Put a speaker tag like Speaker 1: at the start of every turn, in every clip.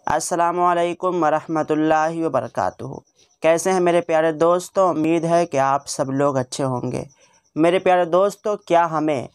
Speaker 1: السلام علیکم ورحمۃ وبرکاتہ۔ کیسے ہیں میرے پیارے دوستوں؟ امید ہے کہ آپ سب لوگ اچھے ہوں گے۔ میرے پیارے دوستوں، کیا ہمیں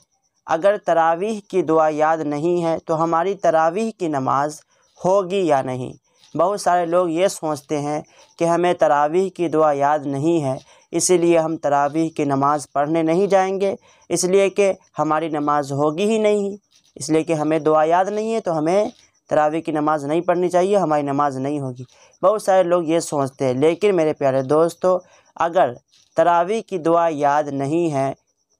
Speaker 1: اگر تراویح کی دعا یاد نہیں ہے تو ہماری تراویح کی نماز ہوگی یا نہیں؟ بہت سارے لوگ یہ سوچتے ہیں کہ ہمیں تراویح کی دعا یاد نہیں ہے، اسی لیے ہم تراویح کی نماز پڑھنے نہیں جائیں گے، اس لیے کہ ہماری نماز ہوگی ہی نہیں، اس لیے کہ ہمیں دعا یاد نہیں ہے تو ہمیں تراویح کی نماز نہیں پڑھنی چاہیے، ہماری نماز نہیں ہوگی۔ بہت سارے لوگ یہ سوچتے ہیں، لیکن میرے پیارے دوستو، اگر تراویح کی دعا یاد نہیں ہے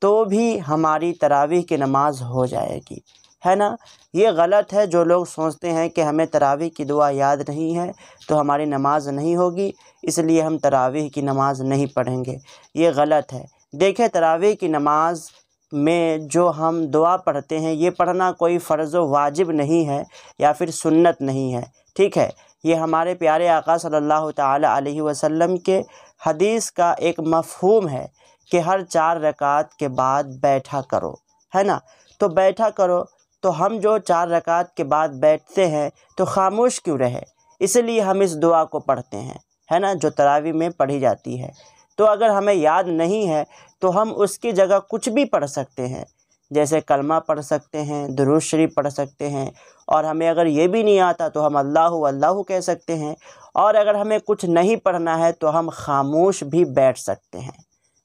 Speaker 1: تو بھی ہماری تراویح کی نماز ہو جائے گی، ہے نا؟ یہ غلط ہے جو لوگ سوچتے ہیں کہ ہمیں تراویح کی دعا یاد نہیں ہے تو ہماری نماز نہیں ہوگی، اس لیے ہم تراویح کی نماز نہیں پڑھیں گے۔ یہ غلط ہے۔ دیکھیں، تراویح کی نماز میں جو ہم دعا پڑھتے ہیں، یہ پڑھنا کوئی فرض و واجب نہیں ہے یا پھر سنت نہیں ہے، ٹھیک ہے؟ یہ ہمارے پیارے آقا صلی اللہ تعالی علیہ وسلم کے حدیث کا ایک مفہوم ہے کہ ہر 4 رکعت کے بعد بیٹھا کرو، ہے نا؟ تو بیٹھا کرو، تو ہم جو 4 رکعت کے بعد بیٹھتے ہیں تو خاموش کیوں رہے؟ اس لیے ہم اس دعا کو پڑھتے ہیں، ہے نا، جو تراویح میں پڑھی جاتی ہے۔ تو اگر ہمیں یاد نہیں ہے تو ہم اس کی جگہ کچھ بھی پڑھ سکتے ہیں، جیسے کلمہ پڑھ سکتے ہیں، درود شریف پڑھ سکتے ہیں، اور ہمیں اگر یہ بھی نہیں آتا تو ہم اللہ اللہ کہہ سکتے ہیں، اور اگر ہمیں کچھ نہیں پڑھنا ہے تو ہم خاموش بھی بیٹھ سکتے ہیں۔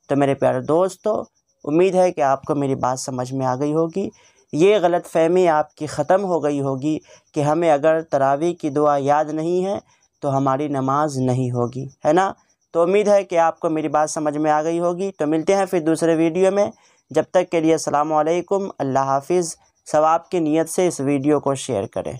Speaker 1: تو میرے پیارے دوستو، امید ہے کہ آپ کو میری بات سمجھ میں آ گئی ہوگی، یہ غلط فہمی آپ کی ختم ہو گئی ہوگی کہ ہمیں اگر تراویح کی دعا یاد نہیں ہے تو ہماری نماز نہیں ہوگی، ہے نا؟ تو امید ہے کہ آپ کو میری بات سمجھ میں آ گئی ہوگی۔ تو ملتے ہیں پھر دوسرے ویڈیو میں، جب تک کے لیے السلام علیکم، اللہ حافظ۔ ثواب کی نیت سے اس ویڈیو کو شیئر کریں۔